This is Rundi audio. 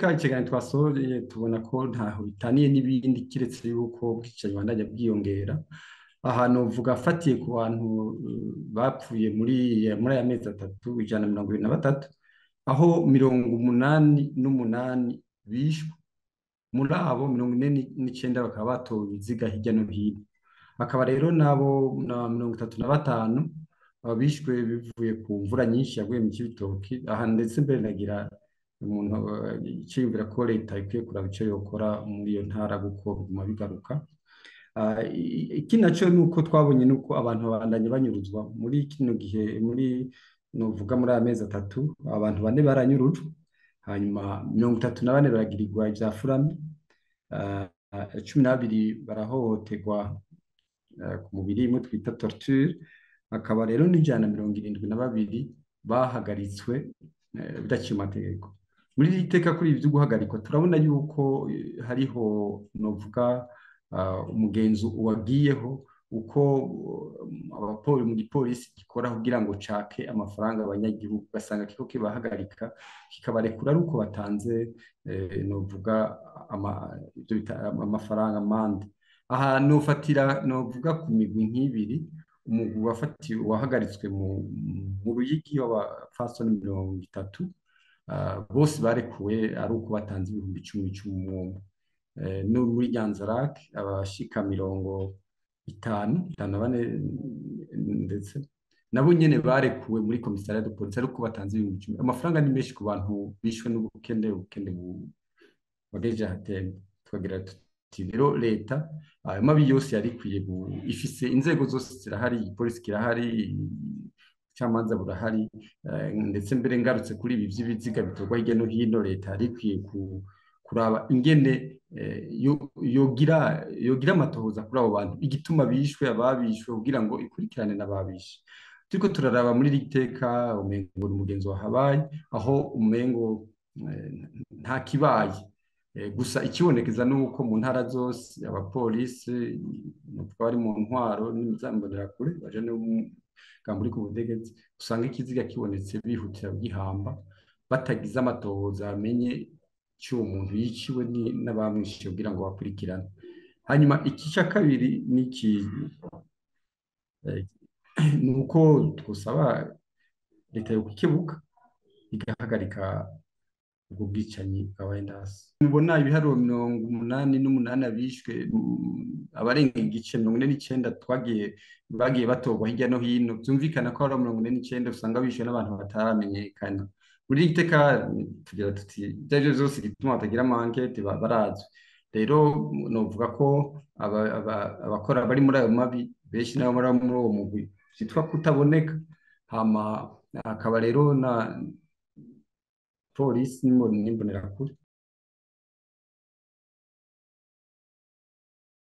iteka icegeranyo twasohoye tubona ko ntaho bitaniye n'ibindi kiretse yuko ubwicanyi bandanya bwiyongera. Ahantu uvuga afatiye ku bantu bapfuye muri aya mezi atatu 123, aho 88 bishwe, muri abo 49 bakaba batowe ibiziga hirya no hino. Akaba rero nabo na 35 bishwe bivuye ku mvura nyinshi yaguye mu Cibitoki. Aha ndetse mbere nagira umuntu iciyumvira ko leta ikwiye kuraba icyo yokora muri iyo ntara kuko biguma bigaruka. Iki nacyo ni uko twabonye nuko abantu babandanye banyuruzwa muri kino gihe, novuga muri aya mezi atatu abantu 4 baranyurujwe, hanyuma 34 baragirirwa ibya furami, 12 barahohoterwa ku mubiri, imwe twita torture. Akaba rero n'172 bahagaritswe bidaciye amategeko. Muri iri teka kuri ibyo guhagarikwa turabona yuko hariho novuga umugenzo wagiyeho uko mu gipolisi gikora kugira ngo cake amafaranga abanyagihugu, ugasanga kiko kibahagarika kikabarekura ari uko batanze novuga amafaranga amande. Aha novuga ku migwi nk'ibiri. Umugwi wahagaritswe mu Ruyigi w'abafasoni 30, bose barekuwe ari uko batanze 10,000 no muri Nyanzarake abashika 54 ndetse nabo nyene barekuwe muri komisariya de polisi ari uko batanze 10,000. Amafaranga ni menshi ku bantu bishwe n'ubukene bagejeje ahatemba. Twagira tuti rero leta ayo mabi yose yarikwiye ifise inzego zose zirahari, igipolisi kirahari, ubucamanza burahari, ndetse mbere ngarutse kuri ibi by'ibiziga bitorwa hirya no hino, leta yarikwiye kuraba ingene yogira amatohoza kuri abo bantu, igituma bishwe, ababishwe, kugira ngo ikurikirane n'ababishe. Turiko turaraba muri iri teka umengo umugenzo wahabaye, aho umengo nta kibaye. Gusa ikibonekeza nuko mu ntara zose abapolisi bari mu ntwaro n'imizambonera kure baje no muri ku butegetsi, usanga ikiziga kibonetse bihutira gihamba batagize amatohoza amenye cy'uwo muntu yiciwe n'abamwishe kugira ngo bakurikirane. Hanyuma ikica kabiri nuko twosaba leta yo kukebuka igahagarika ubwo bwicanyi bwabaye ndasi. Mubona ibiharuro 88 bishwe, abarenga igice 49 bagiye batorwa hirya no hino. Byumvikana ko ari 49 usanga bishwe n'abantu bataramenyekana. Muri iri teka tugira tuti ibyo byose bituma batagira amankete barazwe. Rero novuga ko abakora bari muri ayo mabi benshi nabo muri uwo mugwi cyitwa kutaboneka. Hama akaba rero na polisi n'imbonerakure